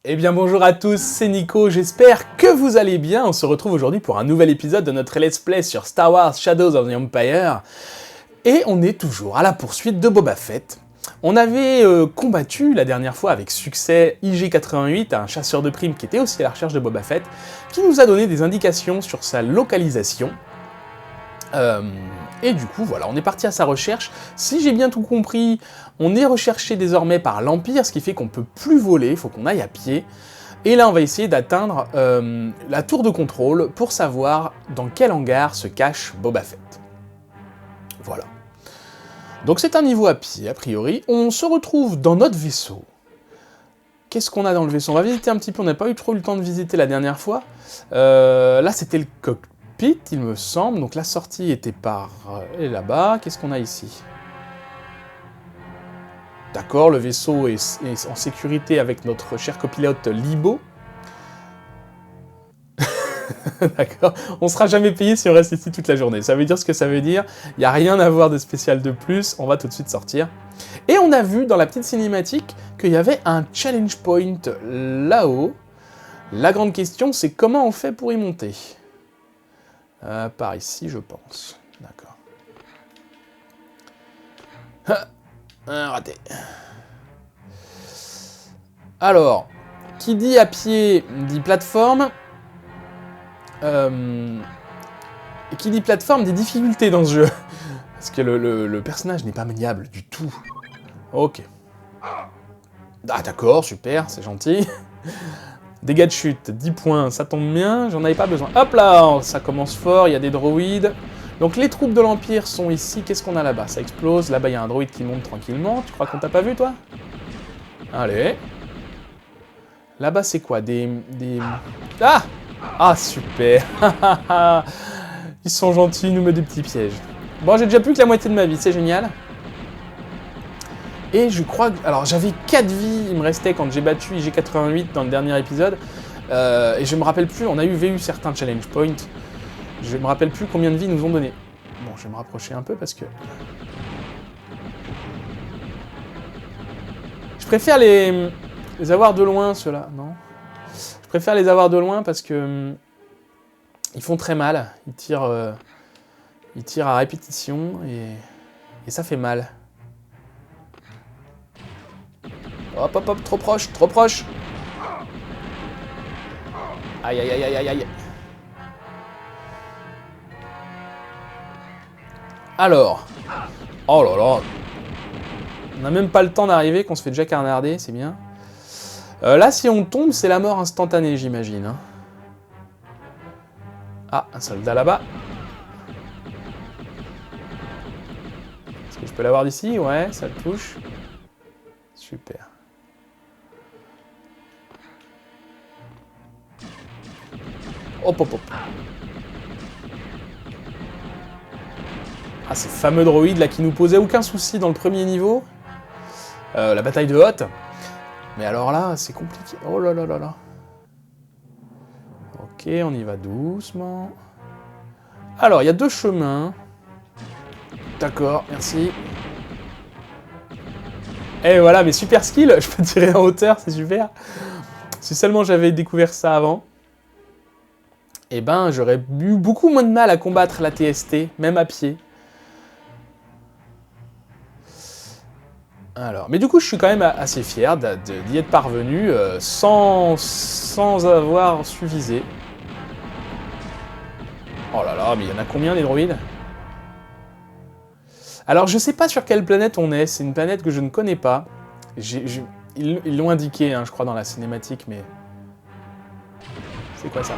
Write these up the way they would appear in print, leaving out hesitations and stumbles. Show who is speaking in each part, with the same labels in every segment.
Speaker 1: Eh bien bonjour à tous, c'est Nico, j'espère que vous allez bien. On se retrouve aujourd'hui pour un nouvel épisode de notre Let's Play sur Star Wars Shadows of the Empire. Et on est toujours à la poursuite de Boba Fett. On avait combattu la dernière fois avec succès IG-88, un chasseur de primes qui était aussi à la recherche de Boba Fett, qui nous a donné des indications sur sa localisation. Et du coup, voilà, on est parti à sa recherche. Si j'ai bien tout compris, on est recherché désormais par l'Empire, ce qui fait qu'on peut plus voler, il faut qu'on aille à pied. Et là, on va essayer d'atteindre la tour de contrôle pour savoir dans quel hangar se cache Boba Fett. Voilà. Donc c'est un niveau à pied, a priori. On se retrouve dans notre vaisseau. Qu'est-ce qu'on a dans le vaisseau? On va visiter un petit peu, on n'a pas eu trop le temps de visiter la dernière fois. Là, c'était le cockpit, il me semble. Donc la sortie était par là-bas. Qu'est-ce qu'on a ici? D'accord, le vaisseau est en sécurité avec notre cher copilote Libo. D'accord, on sera jamais payé si on reste ici toute la journée. Ça veut dire ce que ça veut dire. Il n'y a rien à voir de spécial de plus. On va tout de suite sortir. Et on a vu dans la petite cinématique qu'il y avait un challenge point là-haut. La grande question, c'est comment on fait pour y monter? Par ici, je pense. D'accord. Raté. Alors, qui dit à pied dit plateforme. Et qui dit plateforme dit difficulté dans ce jeu. Parce que le personnage n'est pas maniable du tout. Ok. Ah d'accord, super, c'est gentil. Dégâts de chute, 10 points, ça tombe bien, j'en avais pas besoin. Hop là, ça commence fort, il y a des droïdes. Donc les troupes de l'Empire sont ici, qu'est-ce qu'on a là-bas? Ça explose, là-bas il y a un droïde qui monte tranquillement. Tu crois qu'on t'a pas vu toi? Allez. Là-bas c'est quoi? Des... Ah! Ah super. Ils sont gentils, ils nous mettent des petits pièges. Bon, j'ai déjà plus que la moitié de ma vie, c'est génial. Et je crois que... Alors, j'avais 4 vies, il me restait quand j'ai battu IG-88 dans le dernier épisode. Et je me rappelle plus, on avait eu certains challenge points. Je me rappelle plus combien de vies ils nous ont donné. Bon, je vais me rapprocher un peu parce que... Je préfère les avoir de loin, ceux-là, non? Je préfère les avoir de loin parce que... Ils font très mal, ils tirent à répétition et ça fait mal. Hop hop hop, trop proche, trop proche. Aïe aïe aïe aïe aïe. Alors, oh là là, on n'a même pas le temps d'arriver qu'on se fait déjà carnarder, c'est bien. Là, si on tombe, c'est la mort instantanée, j'imagine. Hein. Ah, un soldat là-bas. Est-ce que je peux l'avoir d'ici? Ouais, ça le touche. Super. Hop, hop, hop. Ah, ces fameux droïdes là qui nous posaient aucun souci dans le premier niveau. La bataille de Hoth. Mais alors là, c'est compliqué. Oh là là là là. Ok, on y va doucement. Alors, il y a 2 chemins. D'accord, merci. Et voilà, mes super skills, je peux tirer en hauteur, c'est super. Si seulement j'avais découvert ça avant, eh ben, j'aurais eu beaucoup moins de mal à combattre la TST, même à pied. Alors, mais du coup, je suis quand même assez fier d'y être parvenu sans avoir su viser. Oh là là, mais il y en a combien des droïdes? Alors, je sais pas sur quelle planète on est, c'est une planète que je ne connais pas. Ils l'ont indiqué, hein, je crois, dans la cinématique, mais... C'est quoi ça?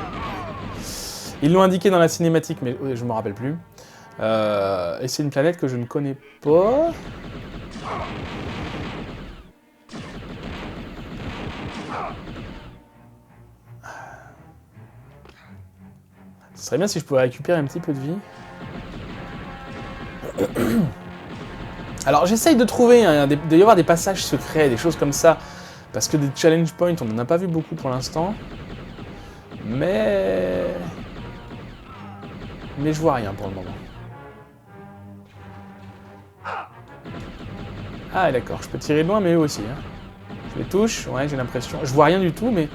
Speaker 1: Ils l'ont indiqué dans la cinématique, mais je me rappelle plus. Et c'est une planète que je ne connais pas. Ce serait bien si je pouvais récupérer un petit peu de vie. Alors j'essaye de trouver, hein, de y avoir des passages secrets, des choses comme ça. Parce que des challenge points, on n'en a pas vu beaucoup pour l'instant. Mais je vois rien pour le moment. Ah d'accord, je peux tirer de loin, mais eux aussi. Hein. Je les touche, ouais, j'ai l'impression. Je vois rien du tout, mais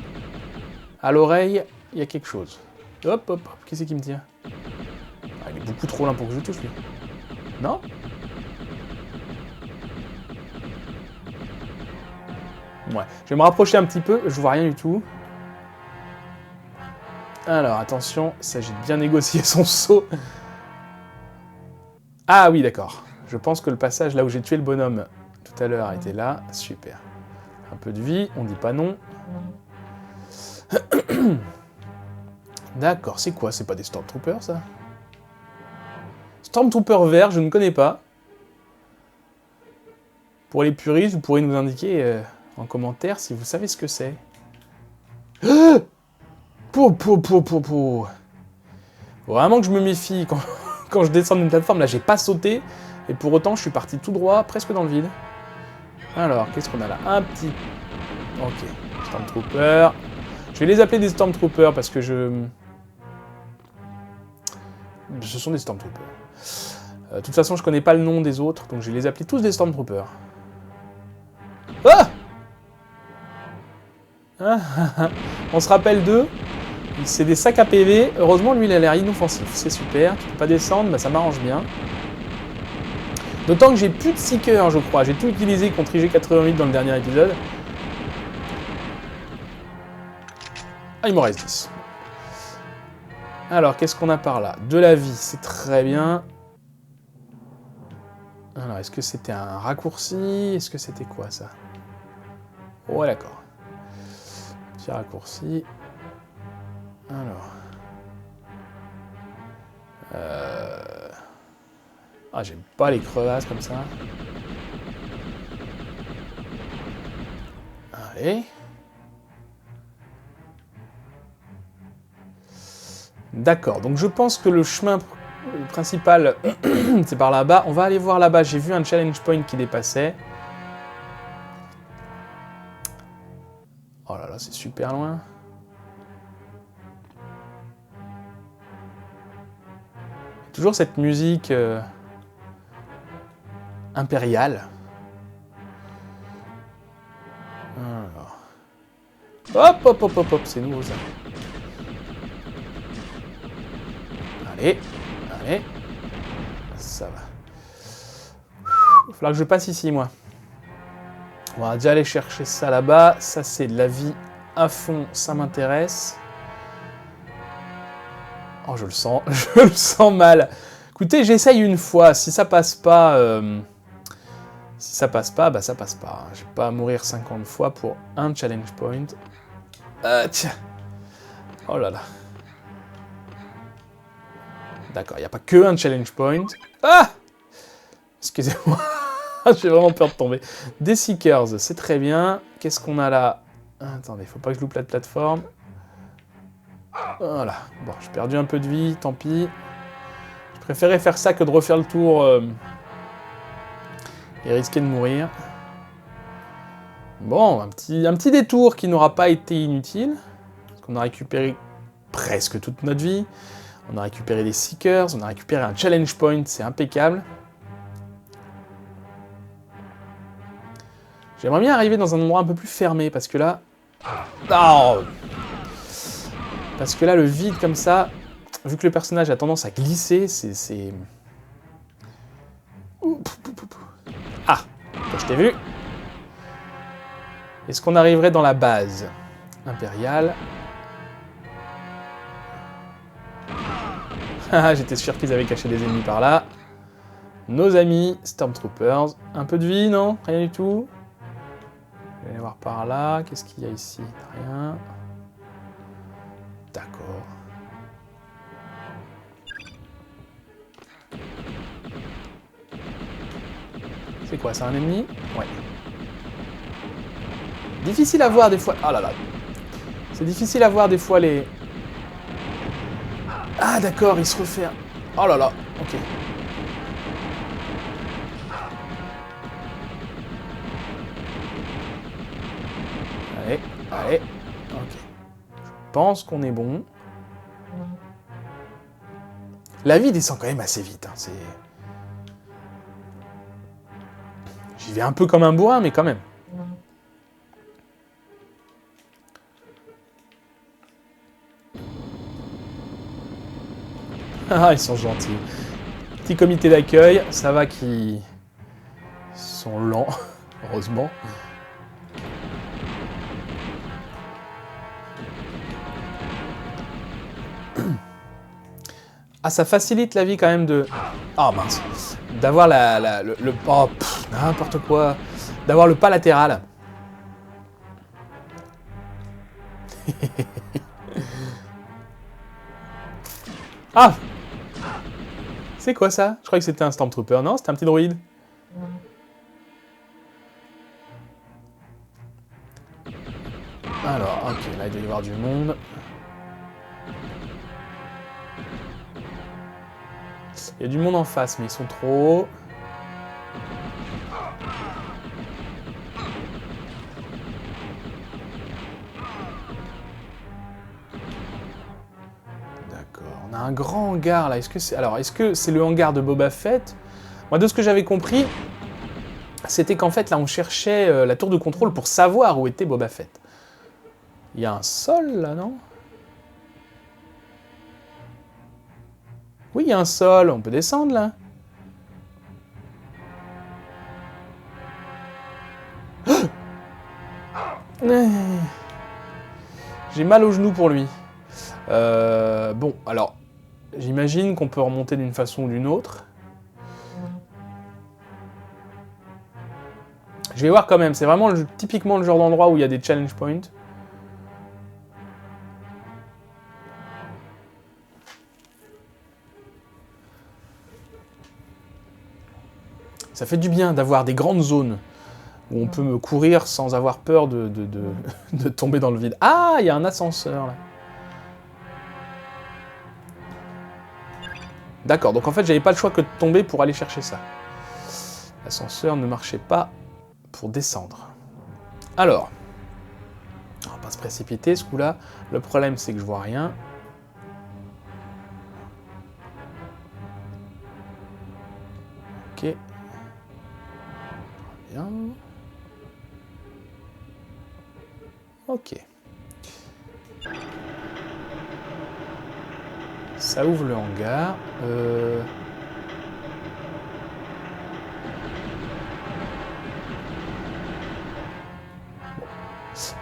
Speaker 1: à l'oreille, il y a quelque chose. Hop, hop, hop, qui c'est qui me tire? Ah, il est beaucoup trop lent pour que je touche, lui. Non? Ouais, je vais me rapprocher un petit peu, je vois rien du tout. Alors, attention, il s'agit de bien négocier son saut. Ah oui, d'accord. Je pense que le passage là où j'ai tué le bonhomme tout à l'heure était là. Super. Un peu de vie, on dit pas non. D'accord, c'est quoi? C'est pas des Stormtroopers, ça? Stormtrooper vert, je ne connais pas. Pour les puristes, vous pourrez nous indiquer en commentaire si vous savez ce que c'est. Faut vraiment que je me méfie quand je descends d'une plateforme. Là, j'ai pas sauté. Et pour autant, je suis parti tout droit, presque dans le vide. Alors, qu'est-ce qu'on a là? Un petit... Ok, Stormtrooper. Je vais les appeler des Stormtroopers parce que ce sont des Stormtroopers. De toute façon, je connais pas le nom des autres, donc je vais les appeler tous des Stormtroopers. Ah On se rappelle d'eux. C'est des sacs à PV. Heureusement, lui, il a l'air inoffensif. C'est super. Tu peux pas descendre, bah, ça m'arrange bien. D'autant que j'ai plus de Seeker, je crois. J'ai tout utilisé contre IG-88 dans le dernier épisode. Ah, il m'en reste 10. Alors, qu'est-ce qu'on a par là? De la vie, c'est très bien. Alors, est-ce que c'était un raccourci? Est-ce que c'était quoi, ça? Ouais, d'accord. Petit raccourci. Alors... Ah, j'aime pas les crevasses comme ça. Allez. D'accord, donc je pense que le chemin principal, c'est par là-bas. On va aller voir là-bas. J'ai vu un challenge point qui dépassait. Oh là là, c'est super loin. Toujours cette musique impériale. Alors. Hop, hop, hop, hop, hop, c'est nouveau ça. Allez, allez. Ça va. Il va falloir que je passe ici, moi. On va déjà aller chercher ça là-bas. Ça, c'est de la vie à fond, ça m'intéresse. Oh, je le sens, je le sens mal. Écoutez, j'essaye une fois. Si ça passe pas, bah ça passe pas. Je vais pas mourir 50 fois pour un challenge point. Tiens. Oh là là. D'accord, il n'y a pas que un challenge point. Ah! Excusez-moi. J'ai vraiment peur de tomber. Des Seekers, c'est très bien. Qu'est-ce qu'on a là? Attendez, faut pas que je loupe la plateforme. Voilà. Bon, j'ai perdu un peu de vie, tant pis. Je préférais faire ça que de refaire le tour et risquer de mourir. Bon, un petit détour qui n'aura pas été inutile. Parce qu'on a récupéré presque toute notre vie. On a récupéré des Seekers, on a récupéré un challenge point, c'est impeccable. J'aimerais bien arriver dans un endroit un peu plus fermé, parce que là... Oh, parce que là, le vide comme ça, vu que le personnage a tendance à glisser, c'est... Ah, je t'ai vu. Est-ce qu'on arriverait dans la base impériale? J'étais sûr qu'ils avaient caché des ennemis par là. Nos amis Stormtroopers. Un peu de vie, non? Rien du tout. Je vais aller voir par là. Qu'est-ce qu'il y a ici? Rien. D'accord. C'est quoi? C'est un ennemi? Ouais. Difficile à voir des fois. Ah là là. C'est difficile à voir des fois les... Ah d'accord, il se refait... Oh là là, ok. Allez, allez. Ok. Je pense qu'on est bon. La vie descend quand même assez vite. Hein. C'est... J'y vais un peu comme un bourrin, mais quand même. Ah, ils sont gentils. Petit comité d'accueil, ça va qu'ils sont lents, heureusement. Ah, ça facilite la vie quand même de... Ah mince. D'avoir le... Oh, n'importe quoi. D'avoir le pas latéral. Ah! C'est quoi ça? Je croyais que c'était un Stormtrooper. Non, c'était un petit droïde. Alors, ok, là il doit y avoir du monde. Il y a du monde en face, mais ils sont trop hauts. D'accord. On a un grand hangar là. Est-ce que c'est... Alors, est-ce que c'est le hangar de Boba Fett? Moi, de ce que j'avais compris, c'était qu'en fait, là, on cherchait la tour de contrôle pour savoir où était Boba Fett. Il y a un sol, là, non? Oui, il y a un sol. On peut descendre, là. J'ai mal au genou pour lui. Bon, alors, j'imagine qu'on peut remonter d'une façon ou d'une autre. Je vais voir quand même. C'est vraiment typiquement le genre d'endroit où il y a des challenge points. Ça fait du bien d'avoir des grandes zones où on peut me courir sans avoir peur de tomber dans le vide. Ah, il y a un ascenseur, là. D'accord, donc en fait, j'avais pas le choix que de tomber pour aller chercher ça. L'ascenseur ne marchait pas pour descendre. Alors, on va pas se précipiter, ce coup-là. Le problème, c'est que je vois rien. Ok. Bien. Ok. Ça ouvre le hangar.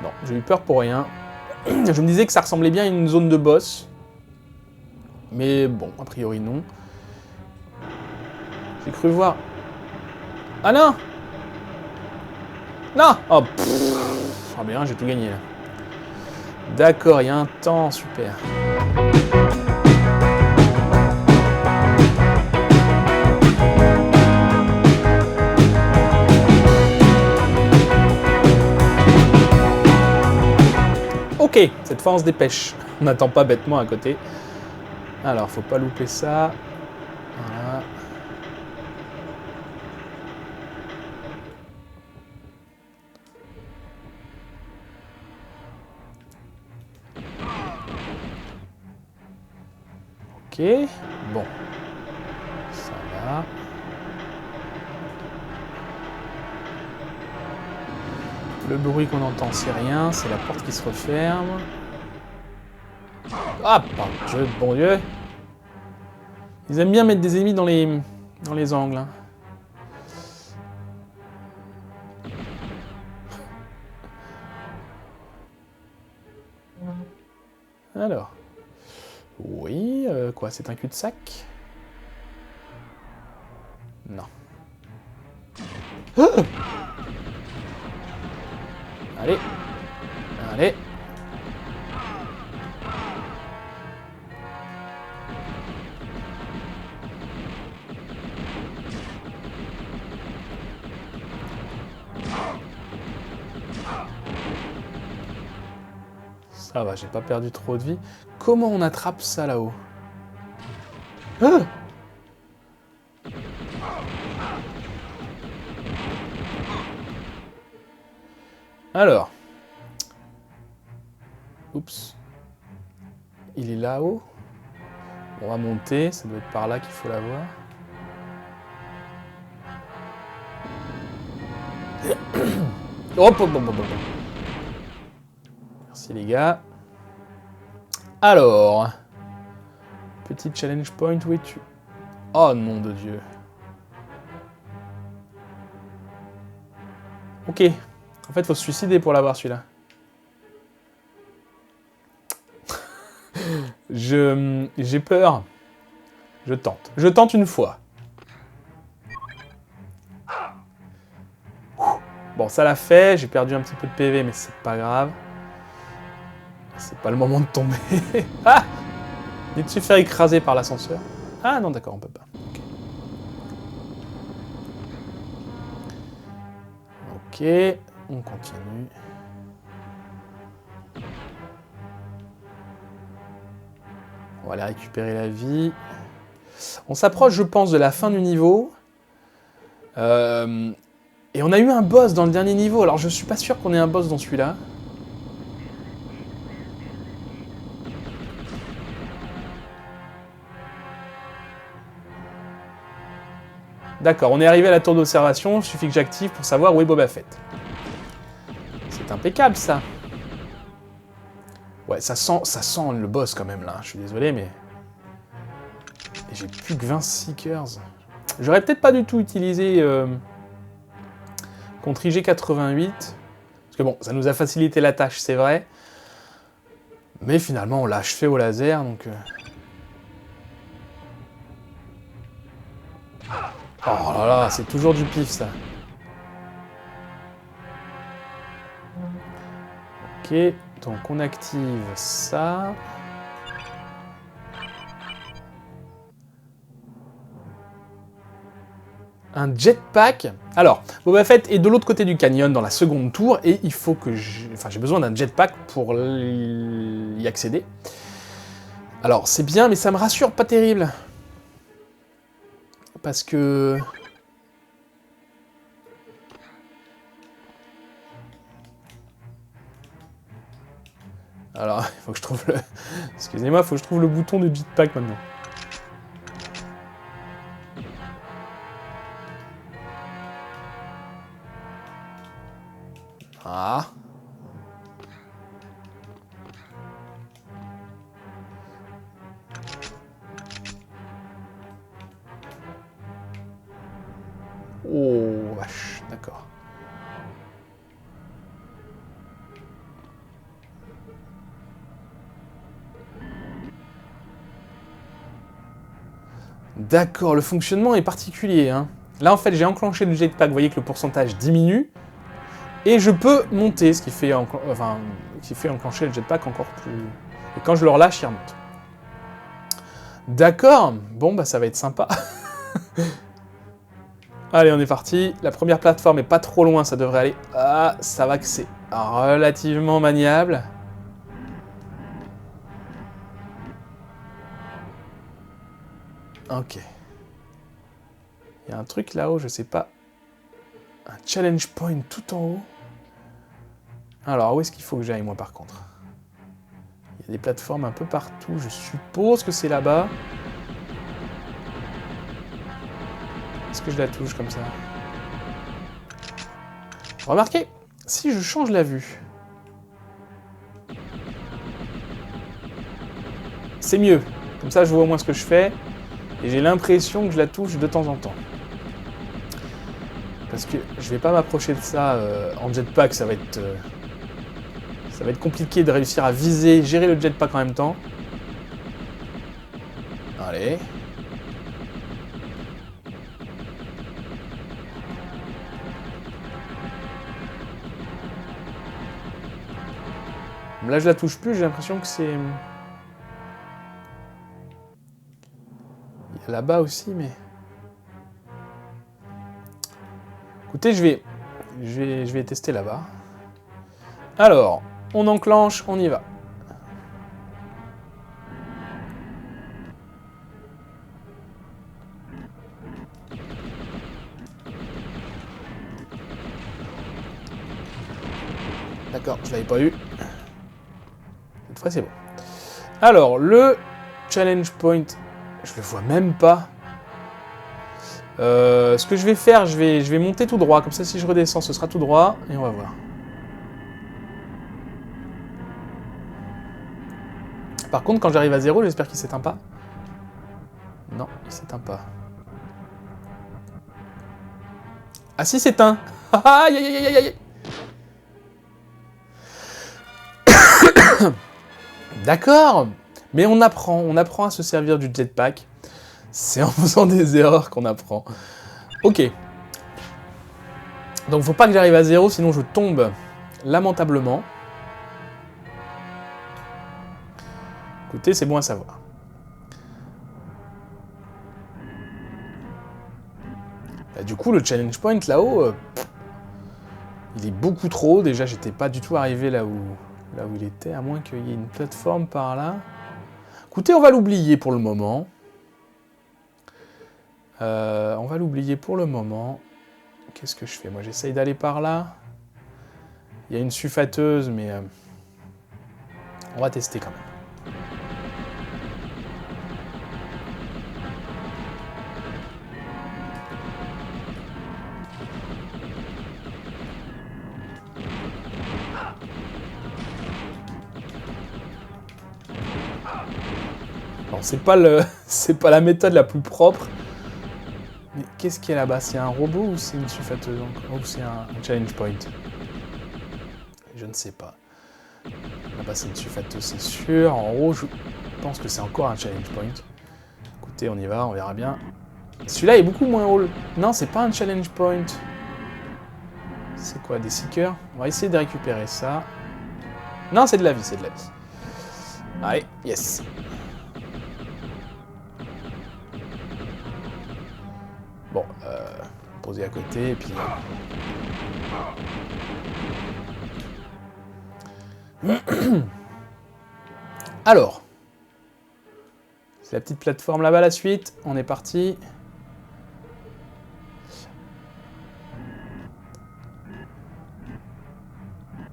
Speaker 1: Non, j'ai eu peur pour rien. Je me disais que ça ressemblait bien à une zone de boss. Mais bon, a priori non. J'ai cru voir... Ah non! Non! Oh, ah bien, j'ai tout gagné là. D'accord, il y a un temps, super. Ok, cette fois on se dépêche. On n'attend pas bêtement à côté. Alors, faut pas louper ça. Voilà. Ok, bon. Ça va. Le bruit qu'on entend, c'est rien. C'est la porte qui se referme. Ah, par Dieu de bon Dieu. Ils aiment bien mettre des ennemis dans les angles. Hein. Alors. Oui, quoi, c'est un cul-de-sac? Non. Ah, allez. Allez. Ça va, j'ai pas perdu trop de vie. Comment on attrape ça là-haut? Ah. Alors. Oups. Il est là-haut. On va monter, ça doit être par là qu'il faut l'avoir. Hop, hop, hop, hop, hop. Merci les gars. Alors. Petit challenge point, où es-tu? Oh nom de Dieu. Ok. En fait, faut se suicider pour l'avoir celui-là. J'ai peur. Je tente. Je tente une fois. Bon, ça l'a fait. J'ai perdu un petit peu de PV, mais c'est pas grave. C'est pas le moment de tomber. Ah! Il de se faire écraser par l'ascenseur. Ah non, d'accord, on peut pas. Ok, on continue. On va aller récupérer la vie. On s'approche, je pense, de la fin du niveau. Et on a eu un boss dans le dernier niveau. Alors, je suis pas sûr qu'on ait un boss dans celui-là. D'accord, on est arrivé à la tour d'observation. Il suffit que j'active pour savoir où est Boba Fett. C'est impeccable, ça. Ouais, ça sent le boss, quand même, là. Je suis désolé, mais... Et j'ai plus que 20 Seekers. J'aurais peut-être pas du tout utilisé... contre IG-88. Parce que bon, ça nous a facilité la tâche, c'est vrai. Mais finalement, on l'a achevé au laser, donc... Oh là là, c'est toujours du pif, ça. Ok, donc on active ça. Un jetpack. Alors, Boba Fett est de l'autre côté du canyon, dans la seconde tour, et il faut que j'ai besoin d'un jetpack pour y accéder. Alors, c'est bien, mais ça me rassure pas terrible. Parce que... Alors, il faut que je trouve le... Excusez-moi, il faut que je trouve le bouton de jetpack maintenant. Ah. Oh, vache, d'accord. D'accord, le fonctionnement est particulier, hein. Là, en fait, j'ai enclenché le jetpack, vous voyez que le pourcentage diminue, et je peux monter, ce qui fait, enclencher le jetpack encore plus... Et quand je le relâche, il remonte. D'accord, bon, bah ça va être sympa. Allez, on est parti. La première plateforme est pas trop loin, ça devrait aller. Ah, ça va que c'est relativement maniable. Ok. Il y a un truc là-haut, je sais pas. Un challenge point tout en haut. Alors, où est-ce qu'il faut que j'aille, moi, par contre? Il y a des plateformes un peu partout. Je suppose que c'est là-bas. Est-ce que je la touche comme ça? Remarquez, si je change la vue... C'est mieux. Comme ça, je vois au moins ce que je fais. Et j'ai l'impression que je la touche de temps en temps. Parce que je vais pas m'approcher de ça en jetpack, ça va être compliqué de réussir à viser, gérer le jetpack en même temps. Allez. Là, je la touche plus, j'ai l'impression que c'est... Il y a là-bas aussi, mais... Écoutez, je vais tester là-bas. Alors, on enclenche, on y va. d'accord, je l'avais pas eu. Cette fois, c'est bon. Alors, le challenge point, je le vois même pas. Ce que je vais faire, je vais monter tout droit. Comme ça, si je redescends, ce sera tout droit. Et on va voir. Par contre, quand j'arrive à 0, j'espère qu'il s'éteint pas. Non, il s'éteint pas. Ah si, s'éteint. Aïe, aïe, aïe, aïe, aïe. D'accord. Mais on apprend à se servir du jetpack. C'est en faisant des erreurs qu'on apprend. Ok. Donc faut pas que j'arrive à 0, sinon je tombe lamentablement. Écoutez, c'est bon à savoir. Bah, du coup, le challenge point là-haut, il est beaucoup trop haut. Déjà, j'étais pas du tout arrivé là où il était, à moins qu'il y ait une plateforme par là. Écoutez, on va l'oublier pour le moment. On va l'oublier pour le moment. Qu'est-ce que je fais? Moi, j'essaye d'aller par là. Il y a une sulfateuse, mais on va tester quand même. Bon, c'est pas la méthode la plus propre. Mais qu'est-ce qu'il y a là-bas? C'est un robot ou c'est une sulfateuse encore? Ou c'est un challenge point? Je ne sais pas. Là-bas, c'est une sulfateuse, c'est sûr. En haut, je pense que c'est encore un challenge point. Écoutez, on y va, on verra bien. Celui-là est beaucoup moins haut. Non, c'est pas un challenge point. C'est quoi, des seekers? On va essayer de récupérer ça. Non, c'est de la vie, c'est de la vie. Allez, yes. Bon, poser à côté, et puis... Alors, c'est la petite plateforme là-bas, la suite. On est parti.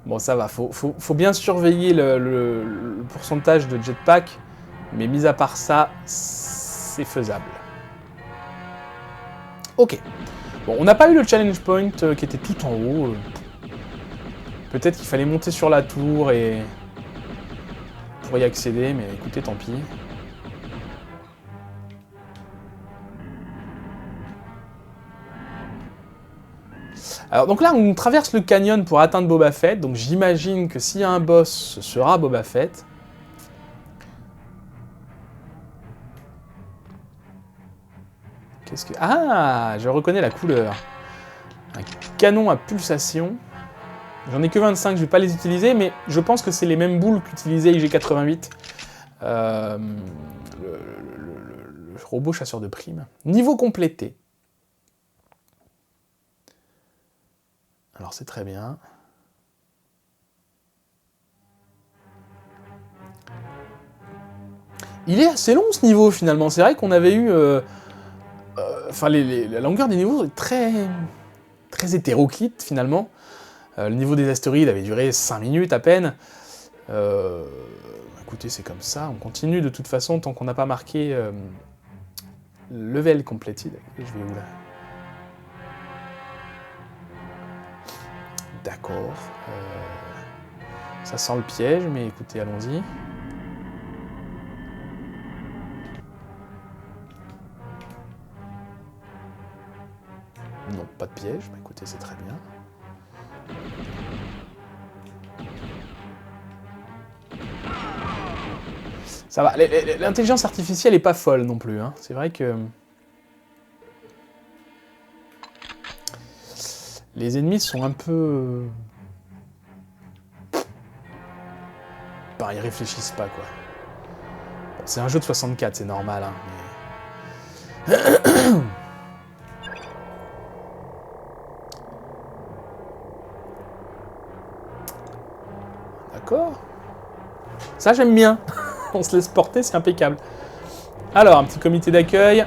Speaker 1: Bon, ça va. Faut bien surveiller le pourcentage de jetpack. Mais mis à part ça, c'est faisable. Ok. Bon, on n'a pas eu le challenge point qui était tout en haut. Peut-être qu'il fallait monter sur la tour et... pour y accéder, mais écoutez, tant pis. Alors, donc là, on traverse le canyon pour atteindre Boba Fett. Donc j'imagine que s'il y a un boss, ce sera Boba Fett. Qu'est-ce que... Ah, je reconnais la couleur. Un canon à pulsation. J'en ai que 25, je ne vais pas les utiliser, mais je pense que c'est les mêmes boules qu'utilisait IG-88. Le robot chasseur de primes. Niveau complété. Alors c'est très bien. Il est assez long ce niveau finalement. C'est vrai qu'on avait eu... Enfin, la longueur des niveaux est très hétéroclite finalement. Le niveau des astéroïdes avait duré 5 minutes à peine. Écoutez, c'est comme ça. On continue de toute façon tant qu'on n'a pas marqué level completed. Et je vais où là? D'accord. Ça sent le piège, mais écoutez, allons-y. Non, pas de piège. Bah, écoutez, c'est très bien. Ça va. L'intelligence artificielle est pas folle non plus. Hein. C'est vrai que... les ennemis sont un peu... Ben, ils réfléchissent pas, quoi. Bon, c'est un jeu de 64, c'est normal, hein, mais... D'accord. Ça, j'aime bien. On se laisse porter, c'est impeccable. Alors, un petit comité d'accueil.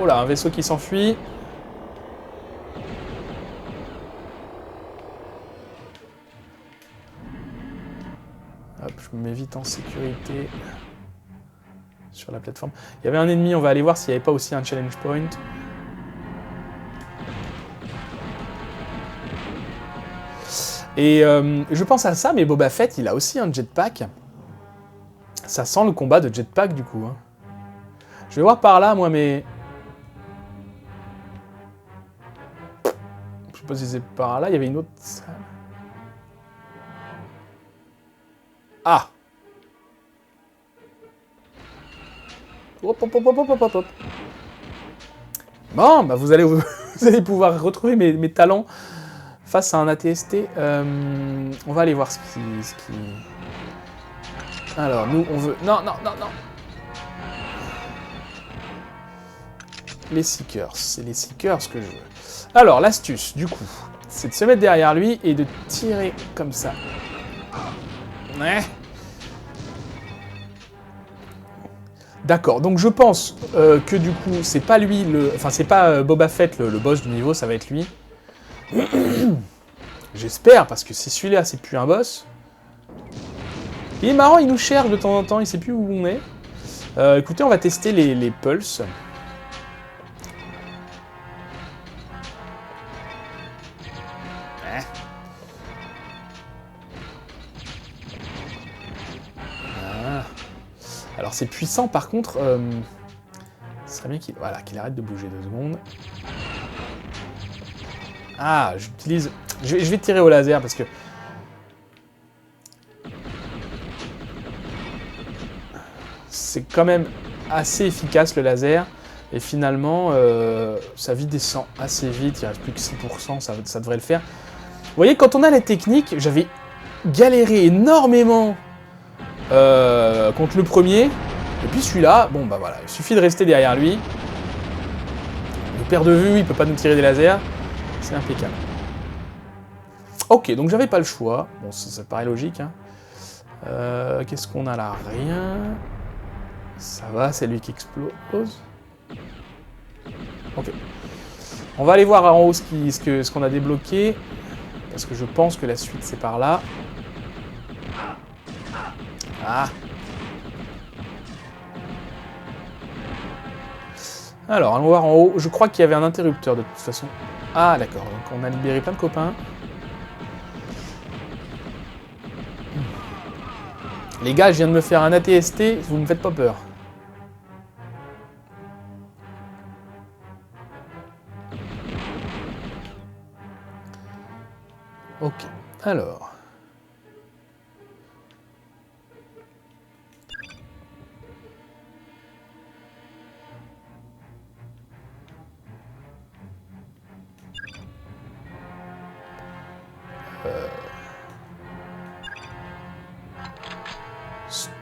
Speaker 1: Oh là, un vaisseau qui s'enfuit. je me mets vite en sécurité sur la plateforme. Il y avait un ennemi, on va aller voir s'il n'y avait pas aussi un challenge point. Et je pense à ça, mais Boba Fett, il a aussi un jetpack. Ça sent le combat de jetpack, du coup. Hein. Je vais voir par là, moi, mais... Je sais pas si c'est par là, il y avait une autre salle. Ah! Hop, hop, hop, hop, hop, hop, hop. Bon, bah vous allez pouvoir retrouver mes talents face à un ATST. On va aller voir ce qui... Alors, nous, on veut... Non, non, non, non. Les Seekers. C'est les Seekers que je veux. Alors, l'astuce, du coup, c'est de se mettre derrière lui et de tirer comme ça. Ouais. D'accord, donc je pense que du coup, c'est pas lui le... Enfin, c'est pas Boba Fett le boss du niveau, ça va être lui. J'espère, parce que si celui-là, c'est plus un boss... Il est marrant, il nous cherche de temps en temps, il sait plus où on est. Écoutez, on va tester les pulses. Alors c'est puissant, par contre, ce serait bien qu'il arrête de bouger 2 secondes. Ah, j'utilise... Je vais tirer au laser, parce que... C'est quand même assez efficace, le laser. Et finalement, sa vie descend assez vite, il reste plus que 6%, ça devrait le faire. Vous voyez, quand on a la technique, j'avais galéré énormément contre le premier. Et puis celui-là, bon bah voilà, il suffit de rester derrière lui. Il perd de vue, il peut pas nous tirer des lasers. C'est impeccable. Ok, donc j'avais pas le choix. Bon, ça paraît logique. Hein. Qu'est-ce qu'on a là? Rien. Ça va, c'est lui qui explose. Ok. On va aller voir en haut ce qu'on a débloqué. Parce que je pense que la suite, c'est par là. Ah. Alors, allons voir en haut. Je crois qu'il y avait un interrupteur de toute façon. Ah, d'accord. Donc, on a libéré plein de copains. Les gars, je viens de me faire un ATST. Vous me faites pas peur. Ok. Alors...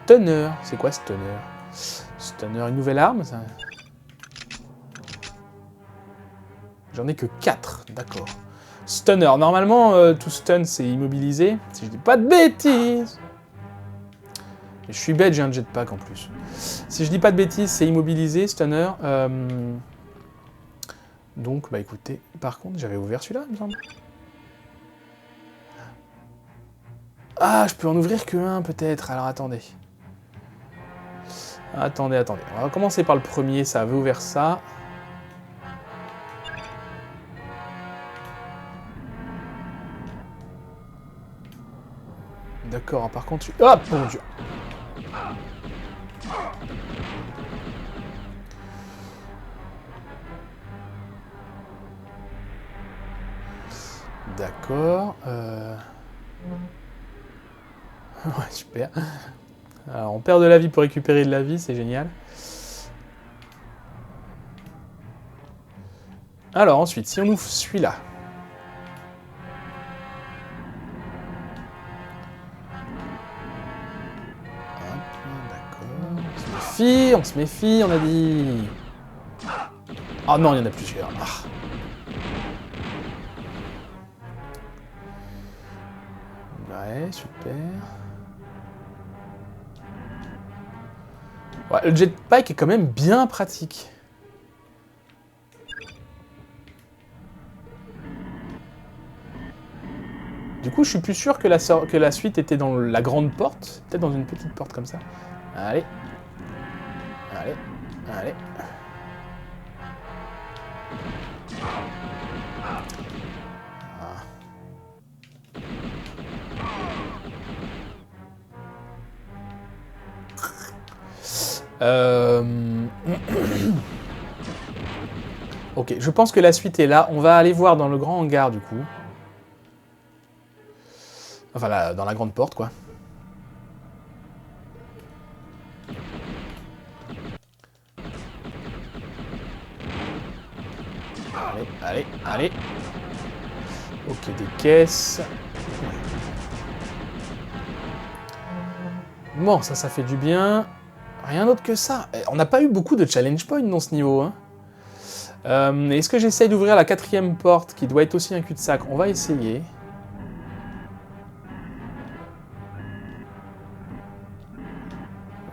Speaker 1: Stunner. C'est quoi Stunner? Stunner, une nouvelle arme ça? J'en ai que 4, d'accord. Stunner. Normalement, tout stun, c'est immobilisé. Si je dis pas de bêtises. Et je suis bête, j'ai un jetpack en plus. Si je dis pas de bêtises, c'est immobilisé, Stunner. Donc, bah écoutez, par contre, j'avais ouvert celui-là, il me semble. Ah, je peux en ouvrir que un, peut-être. Alors, attendez. Attendez. On va commencer par le premier, ça avait ouvert ça. D'accord, par contre... Hop, mon Dieu. D'accord. Ouais, super. Alors, on perd de la vie pour récupérer de la vie, c'est génial. Alors, ensuite, si on ouvre celui-là. D'accord. On se méfie, on a dit. Ah non, il y en a plusieurs. Ah. Ouais, super. Ouais, le jetpack est quand même bien pratique. Du coup, je suis plus sûr que la suite était dans la grande porte. Peut-être dans une petite porte comme ça. Allez. Allez. Allez. Ok, je pense que la suite est là. On va aller voir dans le grand hangar, du coup. Enfin, là, dans la grande porte, quoi. Allez, allez, allez. Ok, des caisses. Bon, ça fait du bien. Rien d'autre que ça. On n'a pas eu beaucoup de challenge points dans ce niveau, hein. Est-ce que j'essaye d'ouvrir la 4e porte, qui doit être aussi un cul-de-sac? On va essayer.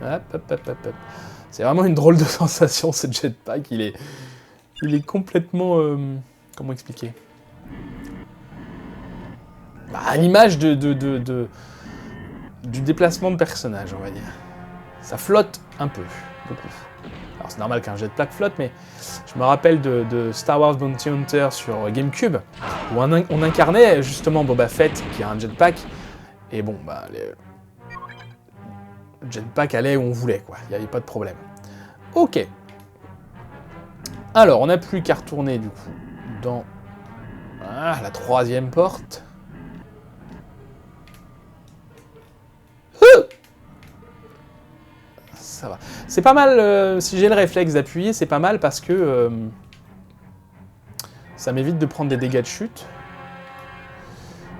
Speaker 1: Hop, hop, hop, hop, hop. C'est vraiment une drôle de sensation, ce jetpack. Il est complètement... comment expliquer? Bah, à l'image du déplacement de personnage, on va dire. Ça flotte un peu, beaucoup. Alors c'est normal qu'un jetpack flotte, mais je me rappelle de Star Wars Bounty Hunter sur GameCube, où on incarnait justement Boba Fett, qui a un jetpack, et bon, bah, le jetpack allait où on voulait, quoi. Il n'y avait pas de problème. Ok. Alors, on n'a plus qu'à retourner, du coup, dans la 3e porte. Ça va. C'est pas mal, si j'ai le réflexe d'appuyer, c'est pas mal parce que ça m'évite de prendre des dégâts de chute.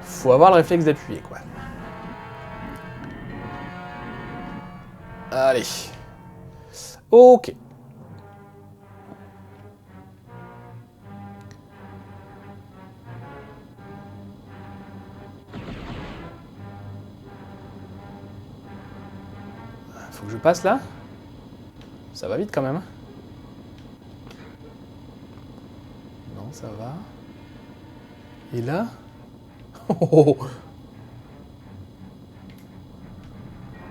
Speaker 1: Faut avoir le réflexe d'appuyer, quoi. Allez. Ok. Faut que je passe là. Ça va vite quand même. Non, ça va. Et là? Oh.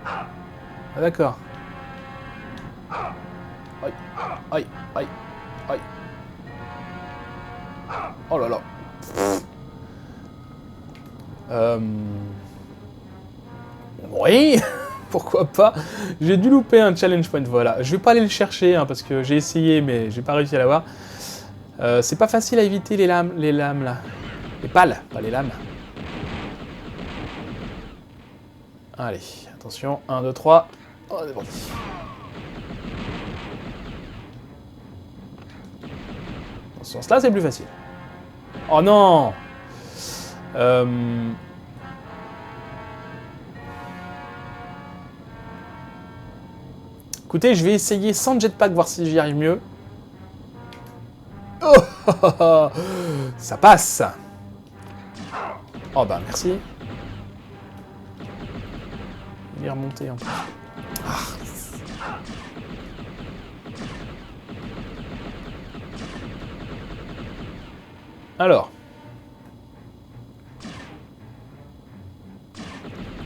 Speaker 1: Ah, d'accord. Aïe, aïe, aïe, aïe. Oh là là. Oui, pourquoi pas. J'ai dû louper un challenge point, voilà. Je vais pas aller le chercher, hein, parce que j'ai essayé, mais j'ai pas réussi à l'avoir. C'est pas facile à éviter les lames là. Les pales, pas les lames. Allez, attention, 1, 2, 3. Oh, c'est bon. Dans ce sens-là, c'est plus facile. Oh non. Écoutez, je vais essayer sans jetpack, voir si j'y arrive mieux. Oh, ça passe. Oh bah merci. Il est remonté en plus. Ah. Alors.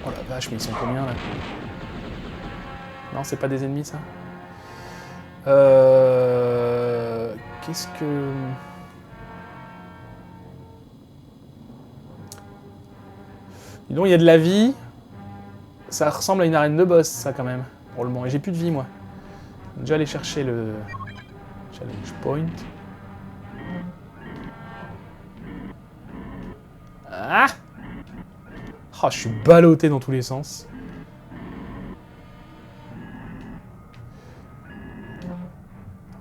Speaker 1: Oh la vache, mais ils sont combien là? Non, c'est pas des ennemis ça. Qu'est-ce que... Dis donc, il y a de la vie. Ça ressemble à une arène de boss, ça, quand même, pour le moment. Et j'ai plus de vie, moi. Je vais déjà aller chercher le challenge point. Ah! Oh, je suis ballotté dans tous les sens.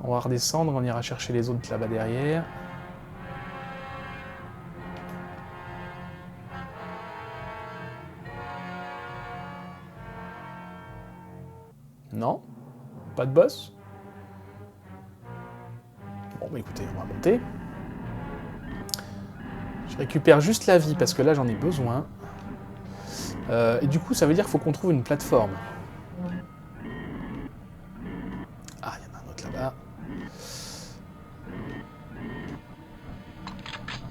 Speaker 1: On va redescendre, on ira chercher les autres là-bas derrière. Non, pas de boss. Bon, bah écoutez, on va monter. Je récupère juste la vie, parce que là, j'en ai besoin. Et du coup, ça veut dire qu'il faut qu'on trouve une plateforme. Ah, il y en a un autre là-bas.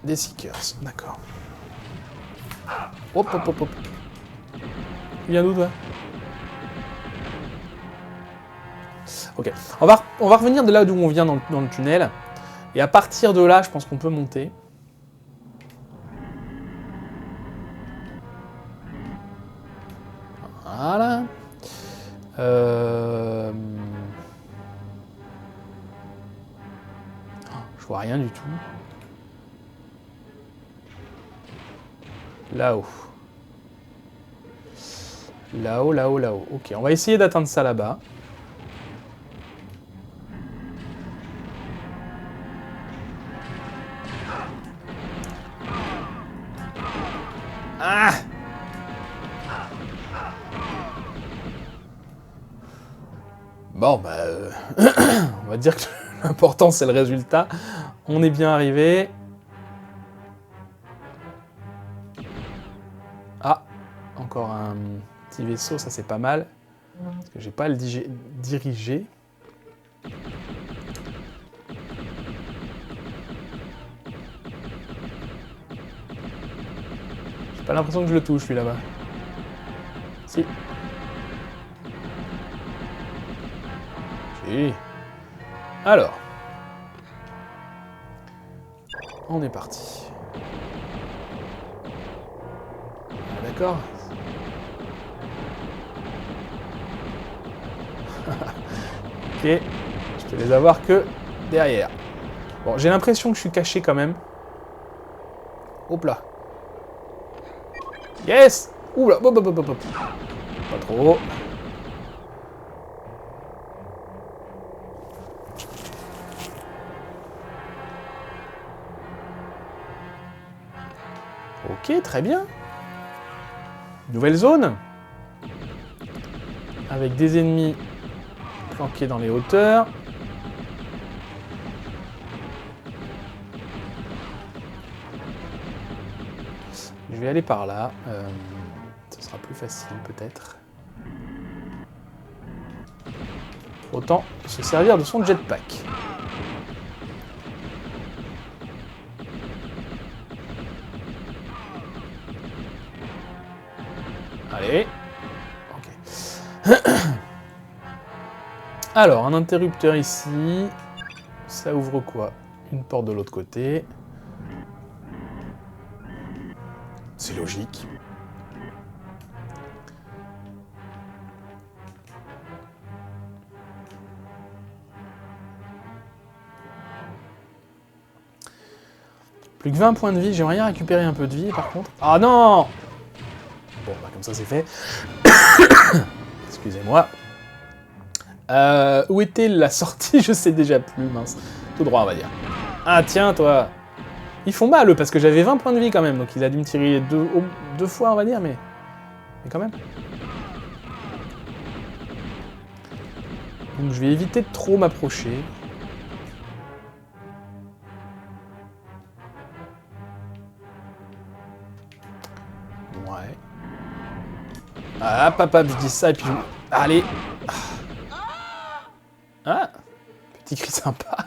Speaker 1: Des Seekers, d'accord. Hop, hop, hop, hop. Il vient d'où, toi? Ok. On va revenir de là d'où on vient dans le tunnel. Et à partir de là, je pense qu'on peut monter. Voilà. Je vois rien du tout. Là-haut. Là-haut, là-haut, là-haut. Ok, on va essayer d'atteindre ça là-bas. Ah! Bon, bah... on va dire que l'important, c'est le résultat. On est bien arrivé. Ah! Encore un petit vaisseau, ça c'est pas mal. Parce que j'ai pas à le diriger. J'ai pas l'impression que je le touche, lui, là-bas. Si. Si. Alors. On est parti. Ah, d'accord. Ok. Je peux les avoir que derrière. Bon, j'ai l'impression que je suis caché quand même. Hop là. Yes! Ouh là, hop, hop, hop, hop. Pas trop. Ok, très bien. Nouvelle zone. Avec des ennemis planqués dans les hauteurs. Je vais aller par là. Ce sera plus facile peut-être. Autant se servir de son jetpack. Allez. Ok. Alors, un interrupteur ici. Ça ouvre quoi? Une porte de l'autre côté. C'est logique. Plus que 20 points de vie. J'aimerais bien récupérer un peu de vie, par contre. Ah non! Bon, bah comme ça, c'est fait. Excusez-moi. Où était la sortie? Je sais déjà plus, mince. Tout droit, on va dire. Ah, tiens, toi. Ils font mal, eux, parce que j'avais 20 points de vie, quand même. Donc, il a dû me tirer deux fois, on va dire, mais quand même. Donc, je vais éviter de trop m'approcher. Ouais. Ah, papa, je dis ça, et puis... Allez. Ah, petit cri sympa.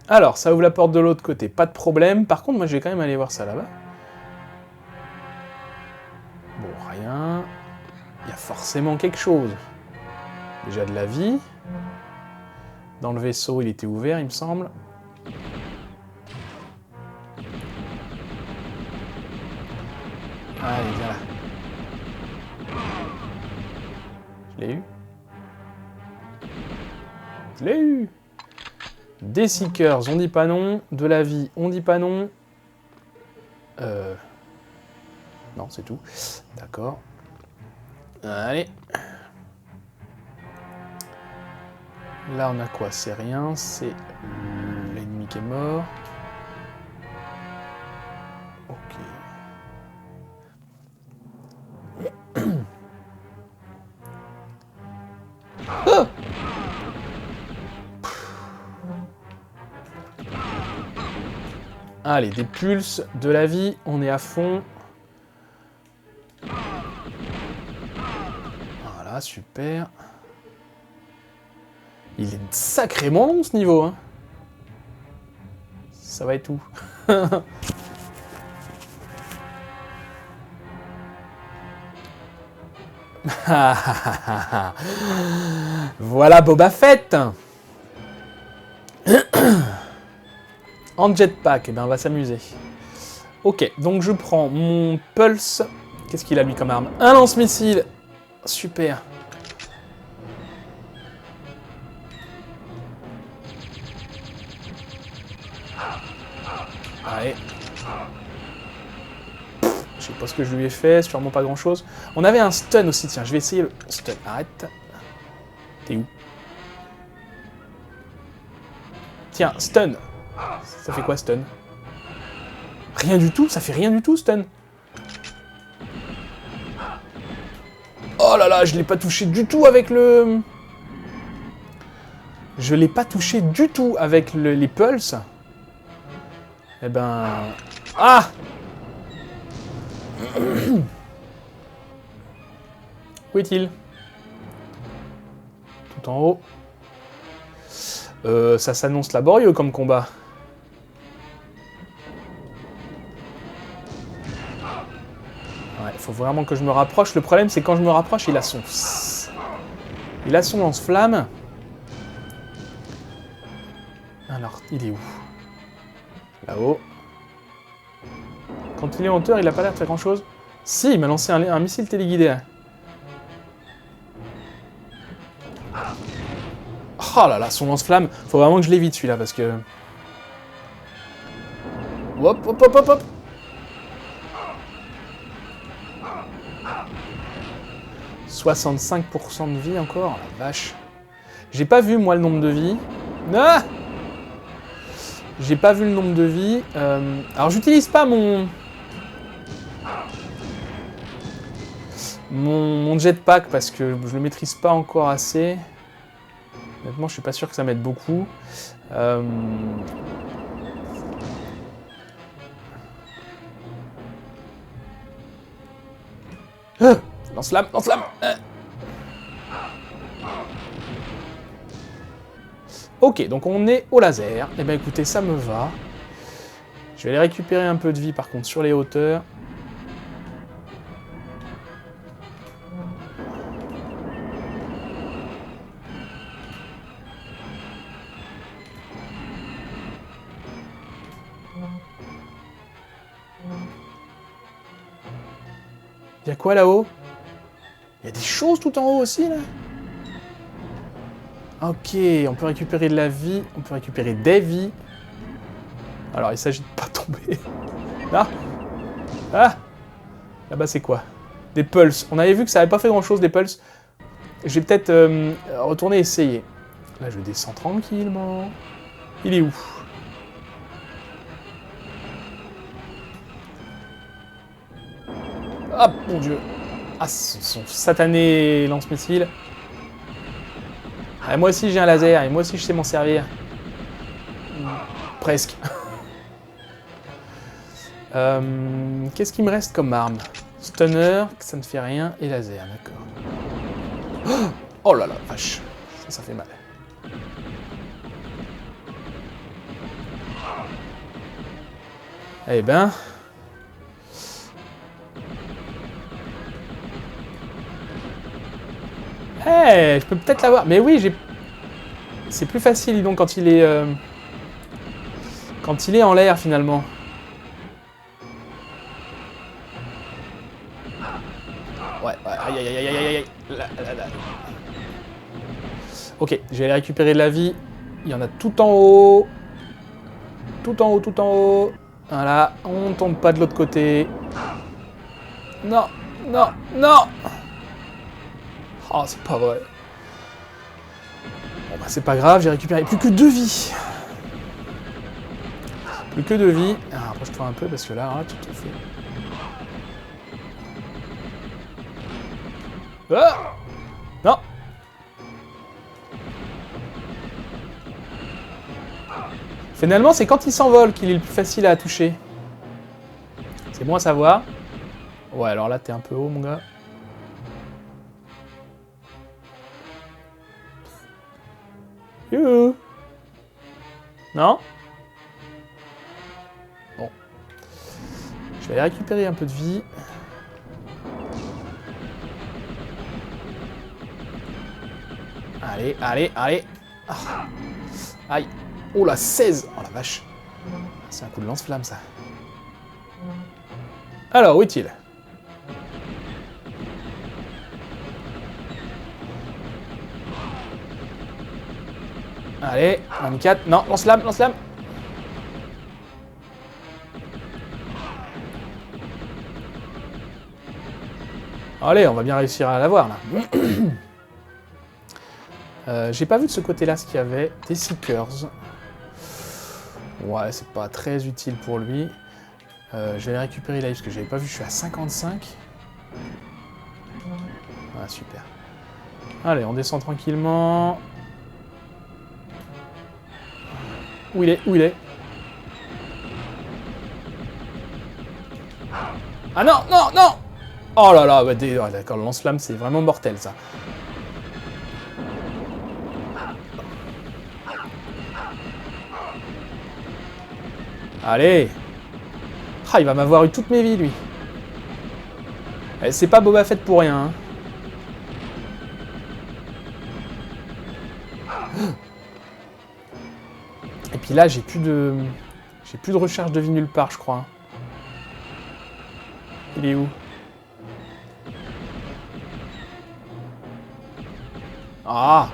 Speaker 1: Alors, ça ouvre la porte de l'autre côté, pas de problème. Par contre, moi, je vais quand même aller voir ça là-bas. Bon, rien. Il y a forcément quelque chose. Déjà de la vie. Dans le vaisseau, il était ouvert, il me semble. Allez, viens là. Je l'ai eu. Je l'ai eu. Des Seekers, on dit pas non. De la vie, on dit pas non. Non, c'est tout. D'accord. Allez. Là, on a quoi? C'est rien. C'est l'ennemi qui est mort. Ok. Ah! Allez, des pulses, de la vie, on est à fond. Voilà, super. Il est sacrément long ce niveau, hein. Ça va être tout. Voilà Boba Fett. En jetpack, eh ben on va s'amuser. Ok, donc je prends mon Pulse. Qu'est-ce qu'il a lui comme arme? Un lance-missile. Super. Allez. Je sais pas ce que je lui ai fait, sûrement pas grand-chose. On avait un stun aussi, tiens, je vais essayer le stun. Arrête. T'es où? Tiens, stun. Ça fait quoi, stun? Rien du tout, ça fait rien du tout, stun. Oh là là, je l'ai pas touché du tout avec le... Je l'ai pas touché du tout avec les pulses. Eh ben... Ah! Où est-il? Tout en haut. Ça s'annonce laborieux comme combat. Ouais, faut vraiment que je me rapproche. Le problème, c'est quand je me rapproche, il a son... Il a son lance-flamme. Alors, il est où? Là-haut. Quand il est en hauteur, il a pas l'air de faire grand-chose. Si, il m'a lancé un missile téléguidé. Oh là là, son lance-flamme. Faut vraiment que je l'évite celui-là parce que... Hop, hop, hop, hop, hop. « 65% de vie encore, la vache. J'ai pas vu, moi, le nombre de vie. Ah! J'ai pas vu le nombre de vie. Alors, j'utilise pas mon jetpack parce que je le maîtrise pas encore assez. Honnêtement, je suis pas sûr que ça m'aide beaucoup. Lance-flamme, lance-flamme. Ok, donc on est au laser. Eh ben écoutez, ça me va. Je vais aller récupérer un peu de vie par contre sur les hauteurs. Il y a quoi là-haut? Il y a des choses tout en haut aussi là? Ok, on peut récupérer de la vie, on peut récupérer des vies. Alors il s'agit de pas tomber. Là. Ah. Là-bas c'est quoi? Des pulses. On avait vu que ça avait pas fait grand-chose des pulses. Je vais peut-être retourner essayer. Là je descends tranquillement. Il est où? Ah mon dieu. Ah son satané lance-missile. Ah, moi aussi j'ai un laser et moi aussi je sais m'en servir. Presque. Qu'est-ce qu'il me reste comme arme? Stunner, ça ne fait rien, et laser, d'accord. Oh là là, vache. Ça fait mal. Eh ben... Hey, je peux peut-être l'avoir. Mais oui, j'ai... C'est plus facile, dis donc, quand il est... Quand il est en l'air, finalement. Ouais, aïe, aïe, aïe, aïe, aïe, aïe. Là. Ok, je vais aller récupérer de la vie. Il y en a tout en haut. Tout en haut, tout en haut. Voilà, on tombe pas de l'autre côté. Non, non, non. Oh, c'est pas vrai. Bon bah c'est pas grave, j'ai récupéré plus que 2 vies. Plus que 2 vies. Ah, approche-toi un peu parce que là, tu te fais... Ah non. Finalement, c'est quand il s'envole qu'il est le plus facile à toucher. C'est bon à savoir. Ouais, alors là, t'es un peu haut, mon gars. Youhou. Non? Bon. Je vais aller récupérer un peu de vie. Allez, allez, allez. Ah. Aïe. Oh la 16. Oh la vache. C'est un coup de lance-flamme, ça. Alors, où est-il? Allez, 24. Non, lance-flamme, lance-flamme. Allez, on va bien réussir à l'avoir, là. J'ai pas vu de ce côté-là ce qu'il y avait. Des Seekers. Ouais, c'est pas très utile pour lui. Je vais aller récupérer live parce que j'avais pas vu, je suis à 55. Ah, super. Allez, on descend tranquillement. Où il est? Où il est? Ah non, non, non! Oh là là, bah, d'accord, le lance-flamme, c'est vraiment mortel, ça. Allez! Ah, il va m'avoir eu toutes mes vies, lui. C'est pas Boba Fett pour rien, hein. Et puis là, j'ai plus de recherche de vie nulle part, je crois. Il est où? Ah!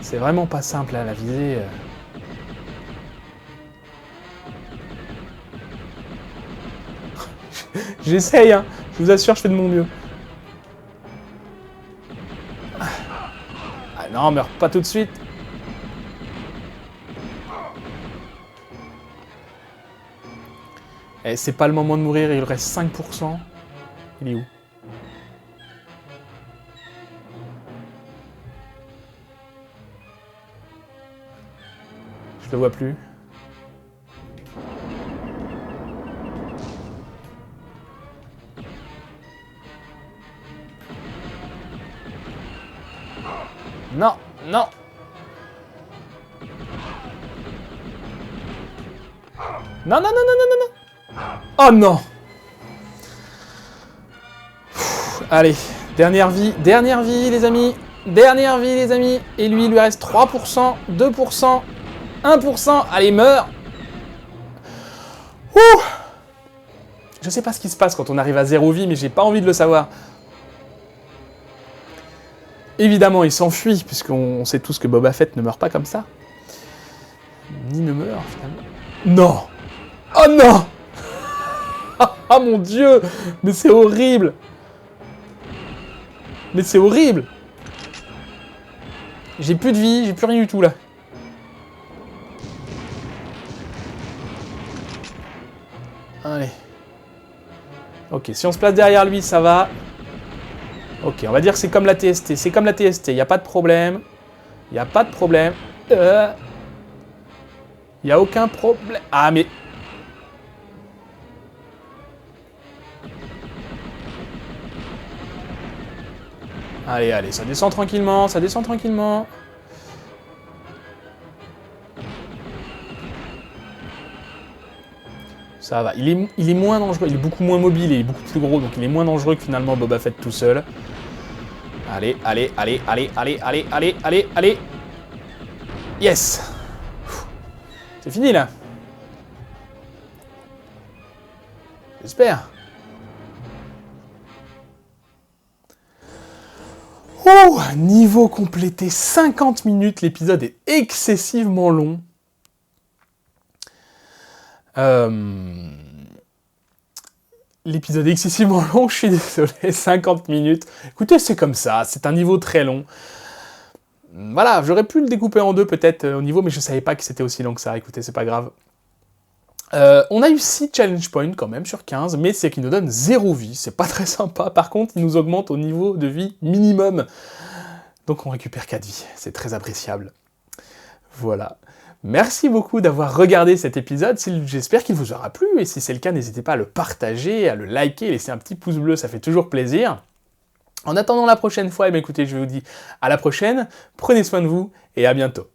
Speaker 1: C'est vraiment pas simple, là, la visée. J'essaye, hein. Je vous assure, je fais de mon mieux. Ah non, meurs pas tout de suite. Eh, c'est pas le moment de mourir, il reste 5%. Il est où? Je le vois plus. Non, non. Non, non, non, non, non, non, non. Oh non. Allez, dernière vie, les amis. Dernière vie, les amis. Et lui, il lui reste 3%, 2%, 1%. Allez, meurs. Ouh. Je sais pas ce qui se passe quand on arrive à 0 vie, mais j'ai pas envie de le savoir. Évidemment, il s'enfuit, puisqu'on sait tous que Boba Fett ne meurt pas comme ça. Ni ne meurt, finalement. Non. Oh non. Ah mon Dieu. Mais c'est horrible. Mais c'est horrible. J'ai plus de vie, j'ai plus rien du tout, là. Allez. Ok, si on se place derrière lui, ça va. Ok, on va dire que c'est comme la TST. C'est comme la TST, il n'y a pas de problème. Il n'y a pas de problème. Il n'y a aucun problème. Ah, mais... Allez, allez, ça descend tranquillement, ça descend tranquillement. Ça va, il est moins dangereux, il est beaucoup moins mobile, il est beaucoup plus gros, donc il est moins dangereux que finalement Boba Fett tout seul. Allez, allez, allez, allez, allez, allez, allez, allez, allez. Yes. C'est fini, là. J'espère. Oh, niveau complété, 50 minutes, l'épisode est excessivement long. L'épisode est excessivement long, je suis désolé, 50 minutes. Écoutez, c'est comme ça, c'est un niveau très long. Voilà, j'aurais pu le découper en deux peut-être au niveau, mais je savais pas que c'était aussi long que ça, écoutez, c'est pas grave. On a eu 6 challenge points quand même sur 15, mais c'est qu'il nous donne 0 vie, c'est pas très sympa. Par contre, il nous augmente au niveau de vie minimum. Donc on récupère 4 vies, c'est très appréciable. Voilà. Merci beaucoup d'avoir regardé cet épisode, j'espère qu'il vous aura plu, et si c'est le cas, n'hésitez pas à le partager, à le liker, laisser un petit pouce bleu, ça fait toujours plaisir. En attendant la prochaine fois, écoutez, je vous dis à la prochaine, prenez soin de vous, et à bientôt.